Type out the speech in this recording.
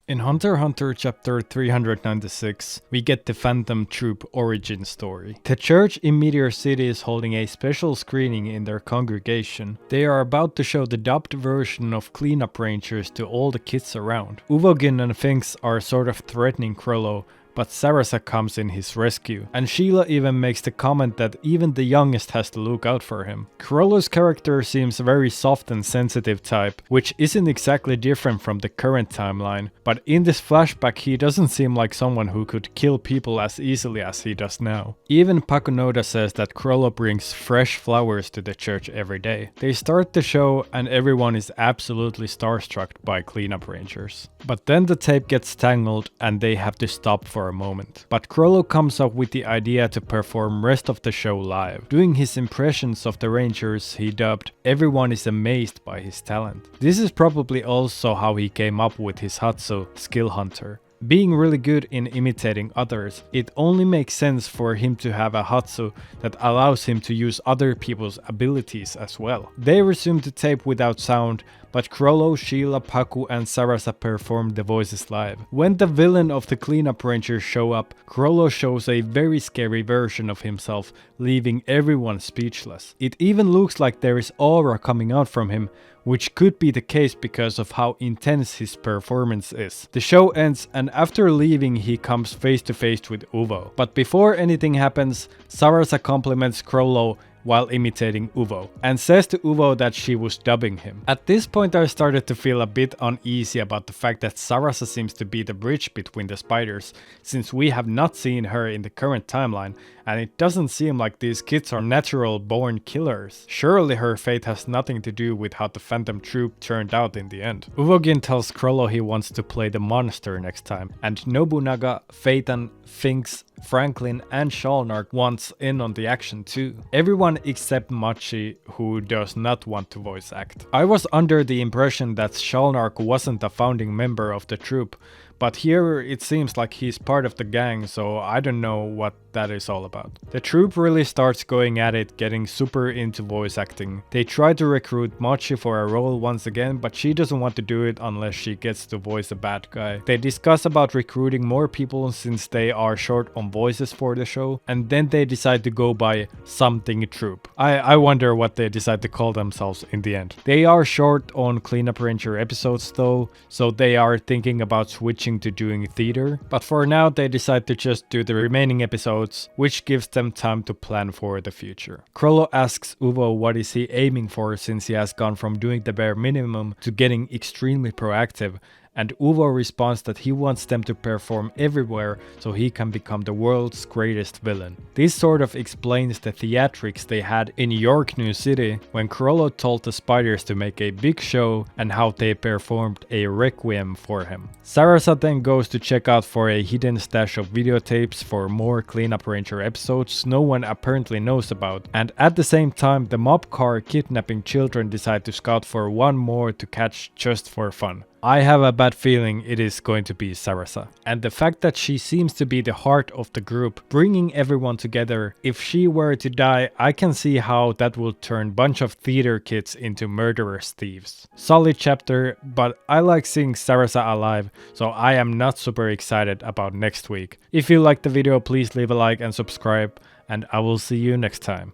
In Hunter x Hunter chapter 396, we get the Phantom Troupe origin story. The church in Meteor City is holding a special screening in their congregation. They are about to show the dubbed version of Cleanup Rangers to all the kids around. Uvogin and Finks are sort of threatening Krollo, but Sarasa comes in his rescue, and Sheila even makes the comment that even the youngest has to look out for him. Krollo's character seems very soft and sensitive type, which isn't exactly different from the current timeline, but in this flashback he doesn't seem like someone who could kill people as easily as he does now. Even Pakunoda says that Krollo brings fresh flowers to the church every day. They start the show and everyone is absolutely starstruck by Cleanup Rangers. But then the tape gets tangled and they have to stop for a moment. But Krollo comes up with the idea to perform rest of the show live. Doing his impressions of the Rangers he dubbed, everyone is amazed by his talent. This is probably also how he came up with his Hatsu, Skill Hunter. Being really good in imitating others, it only makes sense for him to have a Hatsu that allows him to use other people's abilities as well. They resume the tape without sound, but Krollo, Sheila, Paku and Sarasa perform the voices live. When the villain of the Cleanup Rangers show up, Krollo shows a very scary version of himself, leaving everyone speechless. It even looks like there is aura coming out from him, which could be the case because of how intense his performance is. The show ends and after leaving he comes face to face with Uvo. But before anything happens, Sarasa compliments Krollo while imitating Uvo, and says to Uvo that she was dubbing him. At this point I started to feel a bit uneasy about the fact that Sarasa seems to be the bridge between the spiders, since we have not seen her in the current timeline, and it doesn't seem like these kids are natural born killers. Surely her fate has nothing to do with how the Phantom Troupe turned out in the end. Uvogin tells Krollo he wants to play the monster next time, and Nobunaga, Phaeton, Finks, Franklin and Shalnark wants in on the action too. Everyone except Machi, who does not want to voice act. I was under the impression that Shalnark wasn't a founding member of the troupe, but here it seems like he's part of the gang, so I don't know what that is all about. The troupe really starts going at it, getting super into voice acting. They try to recruit Machi for a role once again, but she doesn't want to do it unless she gets to voice a bad guy. They discuss about recruiting more people since they are short on voices for the show, and then they decide to go by something troupe. I wonder what they decide to call themselves in the end. They are short on Cleanup Ranger episodes though, so they are thinking about switching to doing theater, but for now they decide to just do the remaining episodes, which gives them time to plan for the future. Krollo asks Uvo what is he aiming for since he has gone from doing the bare minimum to getting extremely proactive, and Uvo responds that he wants them to perform everywhere so he can become the world's greatest villain. This sort of explains the theatrics they had in York New City when Krollo told the spiders to make a big show and how they performed a requiem for him. Sarasa then goes to check out for a hidden stash of videotapes for more Cleanup Ranger episodes no one apparently knows about, and at the same time the mob car kidnapping children decide to scout for one more to catch just for fun. I have a bad feeling it is going to be Sarasa. And the fact that she seems to be the heart of the group, bringing everyone together, if she were to die, I can see how that will turn bunch of theater kids into murderous thieves. Solid chapter, but I like seeing Sarasa alive, so I am not super excited about next week. If you liked the video, please leave a like and subscribe, and I will see you next time.